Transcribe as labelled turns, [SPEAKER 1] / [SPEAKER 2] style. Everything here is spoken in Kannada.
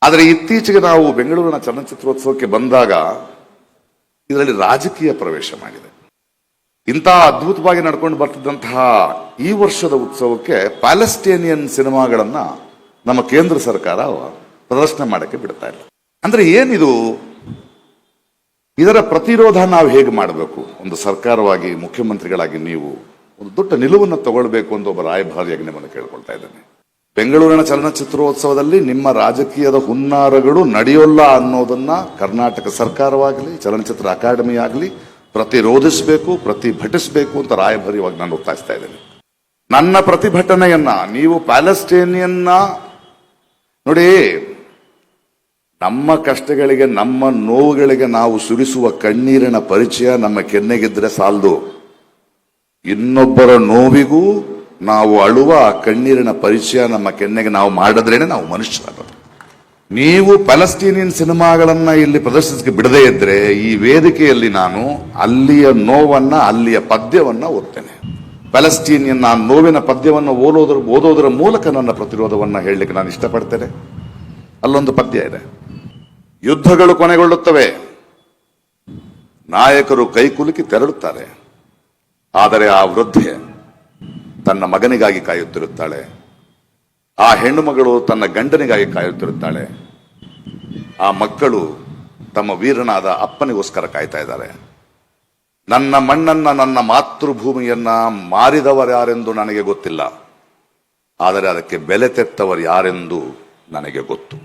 [SPEAKER 1] ಆದರೆ ಇತ್ತೀಚೆಗೆ ನಾವು ಬೆಂಗಳೂರಿನ ಚಲನಚಿತ್ರೋತ್ಸವಕ್ಕೆ ಬಂದಾಗ ಇದರಲ್ಲಿ ರಾಜಕೀಯ ಪ್ರವೇಶ ಮಾಡಿದೆ. ಇಂತಹ ಅದ್ಭುತವಾಗಿ ನಡ್ಕೊಂಡು ಬರ್ತಿದ್ದಂತಹ ಈ ವರ್ಷದ ಉತ್ಸವಕ್ಕೆ ಪ್ಯಾಲೆಸ್ಟೇನಿಯನ್ ಸಿನಿಮಾಗಳನ್ನ ನಮ್ಮ ಕೇಂದ್ರ ಸರ್ಕಾರ ಪ್ರದರ್ಶನ ಮಾಡಕ್ಕೆ ಬಿಡ್ತಾ ಇಲ್ಲ. ಅಂದ್ರೆ ಏನಿದು? ಇದರ ಪ್ರತಿರೋಧ ನಾವು ಹೇಗೆ ಮಾಡಬೇಕು? ಒಂದು ಸರ್ಕಾರವಾಗಿ, ಮುಖ್ಯಮಂತ್ರಿಗಳಾಗಿ ನೀವು ಒಂದು ದೊಡ್ಡ ನಿಲುವನ್ನು ತಗೊಳ್ಬೇಕು ಅಂತ ಒಬ್ಬ ರಾಯಭಾರಿಯಾಗಿ ನಿಮ್ಮನ್ನು ಕೇಳ್ಕೊಳ್ತಾ ಇದ್ದೇನೆ. ಬೆಂಗಳೂರಿನ ಚಲನಚಿತ್ರೋತ್ಸವದಲ್ಲಿ ನಿಮ್ಮ ರಾಜಕೀಯದ ಹುನ್ನಾರಗಳು ನಡೆಯೋಲ್ಲ ಅನ್ನೋದನ್ನ ಕರ್ನಾಟಕ ಸರ್ಕಾರವಾಗಲಿ, ಚಲನಚಿತ್ರ ಅಕಾಡೆಮಿ ಆಗಲಿ ಪ್ರತಿರೋಧಿಸಬೇಕು, ಪ್ರತಿಭಟಿಸಬೇಕು ಅಂತ ರಾಯಭಾರಿಯಾಗಿ ನಾನು ಒತ್ತಾಯಿಸ್ತಾ ಇದ್ದೇನೆ. ನನ್ನ ಪ್ರತಿಭಟನೆಯನ್ನ ನೀವು ಪ್ಯಾಲೆಸ್ಟೇನಿಯನ್ನ ನೋಡಿ, ನಮ್ಮ ಕಷ್ಟಗಳಿಗೆ, ನಮ್ಮ ನೋವುಗಳಿಗೆ ನಾವು ಸುರಿಸುವ ಕಣ್ಣೀರಿನ ಪರಿಚಯ ನಮ್ಮ ಕೆನ್ನೆಗಿದ್ರೆ ಸಾಲದು. ಇನ್ನೊಬ್ಬರ ನೋವಿಗೂ ನಾವು ಅಳುವ ಕಣ್ಣೀರಿನ ಪರಿಚಯ ನಮ್ಮ ಕೆನ್ನೆಗೆ ನಾವು ಮಾಡಿದ್ರೇನೆ ನಾವು ಮನುಷ್ಯರಾಗೋದು. ನೀವು ಪ್ಯಾಲೆಸ್ಟೀನಿಯನ್ ಸಿನಿಮಾಗಳನ್ನ ಇಲ್ಲಿ ಪ್ರದರ್ಶಿಸಕ್ಕೆ ಬಿಡದೇ ಇದ್ರೆ ಈ ವೇದಿಕೆಯಲ್ಲಿ ನಾನು ಅಲ್ಲಿಯ ನೋವನ್ನ, ಅಲ್ಲಿಯ ಪದ್ಯವನ್ನ ಓದ್ತೇನೆ. ಪ್ಯಾಲೆಸ್ಟೀನಿಯನ್ ಆ ನೋವಿನ ಪದ್ಯವನ್ನು ಓದೋದರ ಮೂಲಕ ನನ್ನ ಪ್ರತಿರೋಧವನ್ನ ಹೇಳಲಿಕ್ಕೆ ನಾನು ಇಷ್ಟಪಡ್ತೇನೆ. ಅಲ್ಲೊಂದು ಪದ್ಯ ಇದೆ: ಯುದ್ಧಗಳು ಕೊನೆಗೊಳ್ಳುತ್ತವೆ, ನಾಯಕರು ಕೈಕುಲುಕಿ ತೆರಳುತ್ತಾರೆ, ಆದರೆ ಆ ವೃದ್ಧೆ ತನ್ನ ಮಗನಿಗಾಗಿ ಕಾಯುತ್ತಿರುತ್ತಾಳೆ, ಆ ಹೆಣ್ಣು ಮಗಳು ತನ್ನ ಗಂಡನಿಗಾಗಿ ಕಾಯುತ್ತಿರುತ್ತಾಳೆ, ಆ ಮಕ್ಕಳು ತಮ್ಮ ವೀರನಾದ ಅಪ್ಪನಿಗೋಸ್ಕರ ಕಾಯ್ತಾ ಇದ್ದಾರೆ. ನನ್ನ ಮಣ್ಣನ್ನ, ನನ್ನ ಮಾತೃಭೂಮಿಯನ್ನ ಮಾರಿದವರು ಯಾರೆಂದು ನನಗೆ ಗೊತ್ತಿಲ್ಲ, ಆದರೆ ಅದಕ್ಕೆ ಬೆಲೆ ತೆತ್ತವರು ಯಾರೆಂದು ನನಗೆ ಗೊತ್ತು.